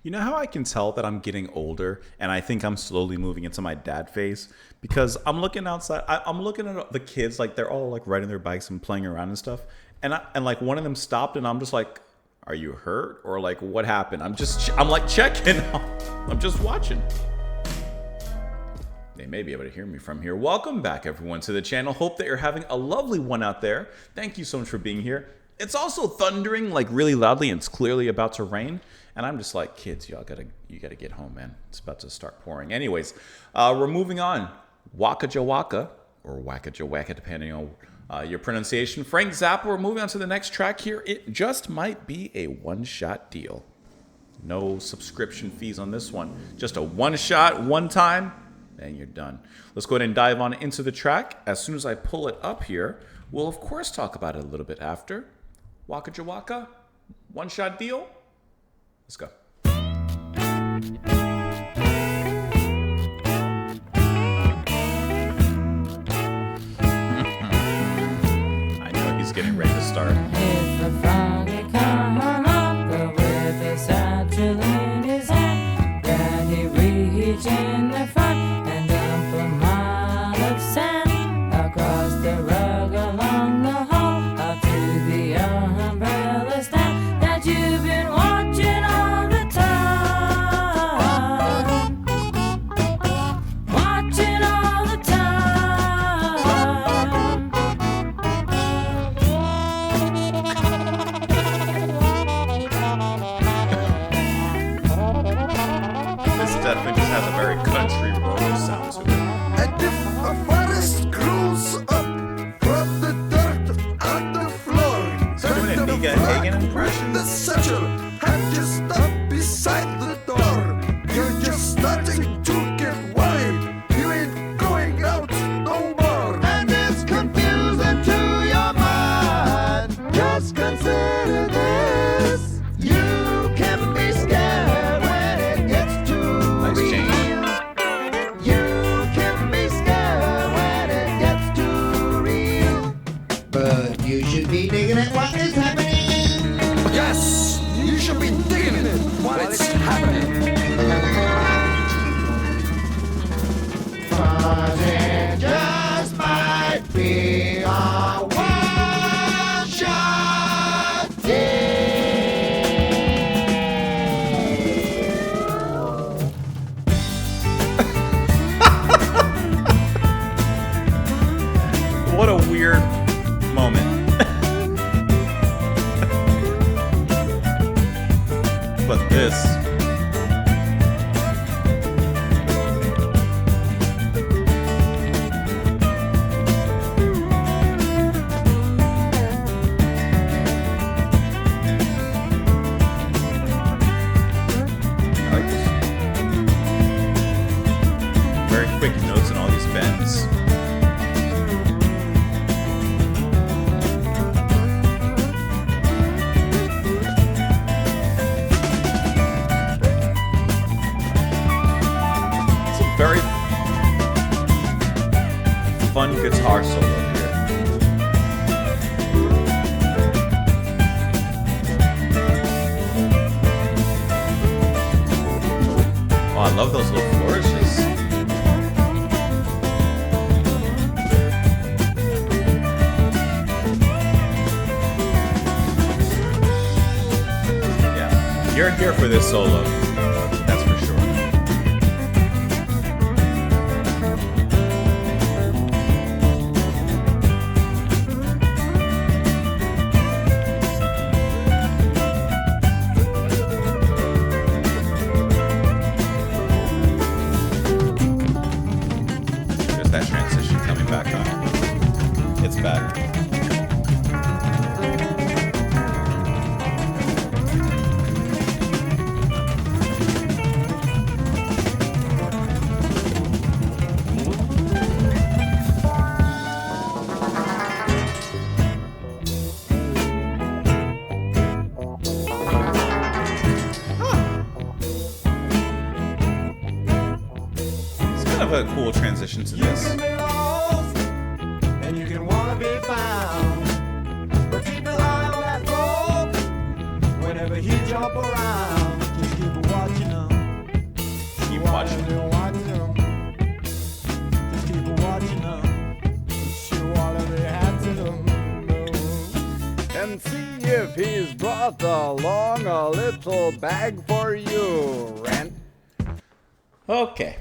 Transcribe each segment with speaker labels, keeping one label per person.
Speaker 1: You know how I can tell that I'm getting older and I think I'm slowly moving into my dad phase? Because I'm looking outside, I'm looking at the kids, like they're all like riding their bikes and playing around and stuff. And like one of them stopped and I'm just like, are you hurt? Or like, what happened? I'm like checking. I'm just watching. They may be able to hear me from here. Welcome back, everyone, to the channel. Hope that you're having a lovely one out there. Thank you so much for being here. It's also thundering like really loudly and it's clearly about to rain. And I'm just like, kids, you gotta get home, man. It's about to start pouring. Anyways, we're moving on. Waka Jawaka, or Waka Jawaka, depending on your pronunciation. Frank Zappa, we're moving on to the next track here. It just might be a one-shot deal. No subscription fees on this one. Just a one-shot, one time, and you're done. Let's go ahead and dive on into the track. As soon as I pull it up here, we'll of course talk about it a little bit after. Waka Jawaka, one-shot deal. Let's go. I know he's getting ready to start.
Speaker 2: If the foggy come along, go with the satchel in his hand, then he reach in the front and dump a mile of sand across the rug along the hall up to the umbrella stand that you've been watching all the time. Watching all the time.
Speaker 1: This definitely just has a very country rural sound to it.
Speaker 3: And if a forest grows up from the dirt on the floor,
Speaker 1: Doing a
Speaker 3: turn
Speaker 1: Nika
Speaker 3: the
Speaker 1: Hagen
Speaker 3: frog
Speaker 1: impression?
Speaker 3: with the satchel and just stop beside the door. You're just starting to get worried. You ain't going out no more. And it's confusing to your mind. Just consider this. You can be scared when it gets too
Speaker 1: Nice
Speaker 3: real.
Speaker 1: change.
Speaker 3: You can be scared when it gets too real.
Speaker 4: But you should be digging at what is happening.
Speaker 3: Yes, you should be digging it while it's happening.
Speaker 4: Cause it just might be a one-shot deal.
Speaker 1: What a weird moment. But this. I like this. Very quick notes in all these bends. It's a very fun guitar solo here. Oh, I love those little flourishes. Yeah, you're here for this solo. That's for sure. There's that transition coming back on. It's back. It's kind of a cool transition to this.
Speaker 3: You can be lost and you can wanna be found, but keep an eye on that rope whenever he jump around. Just keep watching brought along a little bag for you, Rent.
Speaker 1: Okay.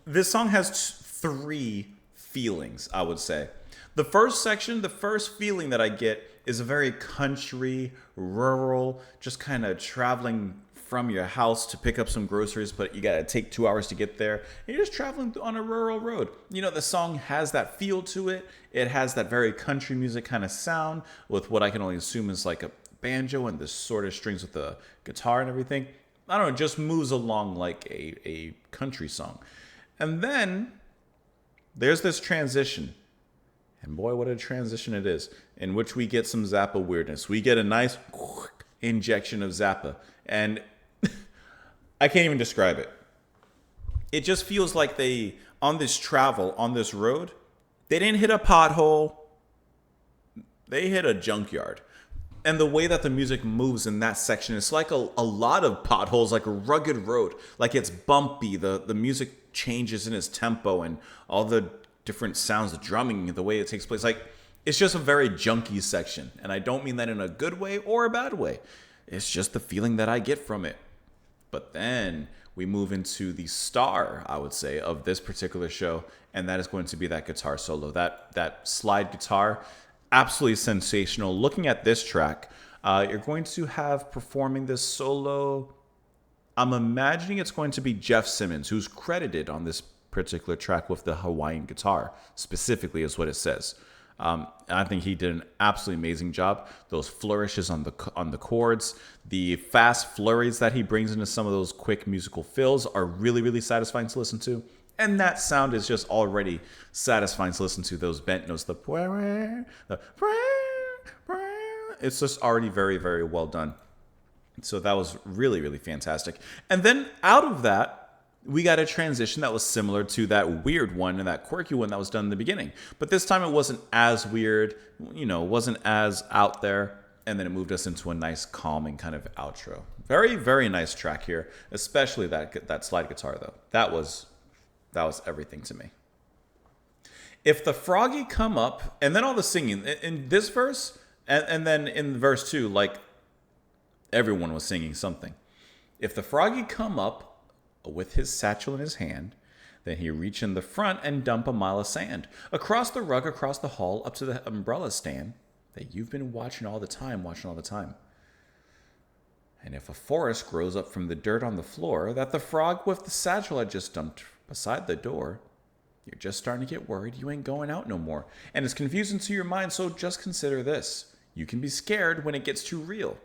Speaker 1: This song has three feelings, I would say. The first section, the first feeling that I get is a very country, rural, just kind of traveling from your house to pick up some groceries, but you got to take 2 hours to get there. And you're just traveling on a rural road. You know, the song has that feel to it. It has that very country music kind of sound with what I can only assume is like a banjo and the sort of strings with the guitar and everything. I don't know, it just moves along like a country song. And then there's this transition. And boy, what a transition it is, in which we get some Zappa weirdness. We get a nice injection of Zappa. And I can't even describe it. It just feels like they, on this travel, on this road, they didn't hit a pothole. They hit a junkyard. And the way that the music moves in that section, it's like a lot of potholes, like a rugged road. Like it's bumpy. The music changes in its tempo and all the different sounds, the drumming, the way it takes place. Like, it's just a very junky section. And I don't mean that in a good way or a bad way. It's just the feeling that I get from it. But then we move into the star, I would say, of this particular show. And that is going to be that guitar solo. That slide guitar, absolutely sensational. Looking at this track, you're going to have performing this solo. I'm imagining it's going to be Jeff Simmons, who's credited on this particular track with the Hawaiian guitar, specifically is what it says. And I think he did an absolutely amazing job. Those flourishes on the chords, the fast flurries that he brings into some of those quick musical fills are really, really satisfying to listen to. And that sound is just already satisfying to listen to. Those bent notes, it's just already very, very well done. So that was really, really fantastic. And then out of that, we got a transition that was similar to that weird one and that quirky one that was done in the beginning. But this time it wasn't as weird, you know, wasn't as out there. And then it moved us into a nice calming kind of outro. Very, very nice track here, especially that slide guitar though. That was everything to me. If the Froggy come up, and then all the singing in this verse, and then in verse 2, like everyone was singing something. If the Froggy come up with his satchel in his hand, then he reach in the front and dump a mile of sand across the rug, across the hall, up to the umbrella stand that you've been watching all the time. And if a forest grows up from the dirt on the floor that the frog with the satchel had just dumped beside the door, you're just starting to get worried you ain't going out no more. And it's confusing to your mind, so just consider this. You can be scared when it gets too real,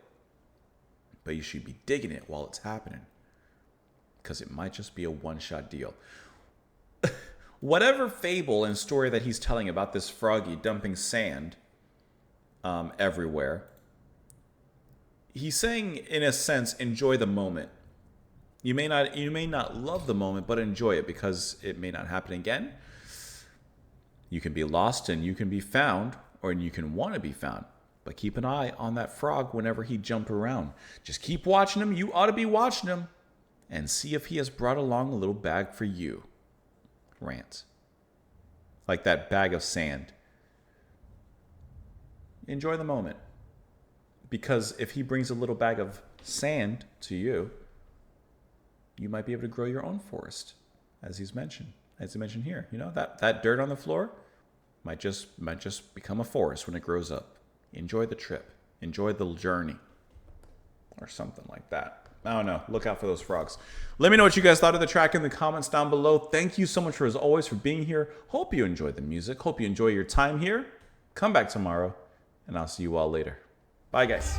Speaker 1: but you should be digging it while it's happening, because it might just be a one-shot deal. Whatever fable and story that he's telling about this froggy dumping sand everywhere, he's saying, in a sense, enjoy the moment. You may not love the moment, but enjoy it, because it may not happen again. You can be lost and you can be found, or you can want to be found. But keep an eye on that frog whenever he jumps around. Just keep watching him. You ought to be watching him. And see if he has brought along a little bag for you. Rant. Like that bag of sand. Enjoy the moment. Because if he brings a little bag of sand to you, you might be able to grow your own forest, as he mentioned here. You know, that dirt on the floor might just become a forest when it grows up. Enjoy the trip. Enjoy the journey. Or something like that. I don't know. Look out for those frogs. Let me know what you guys thought of the track in the comments down below. Thank you so much, as always, for being here. Hope you enjoyed the music. Hope you enjoy your time here. Come back tomorrow, and I'll see you all later. Bye, guys.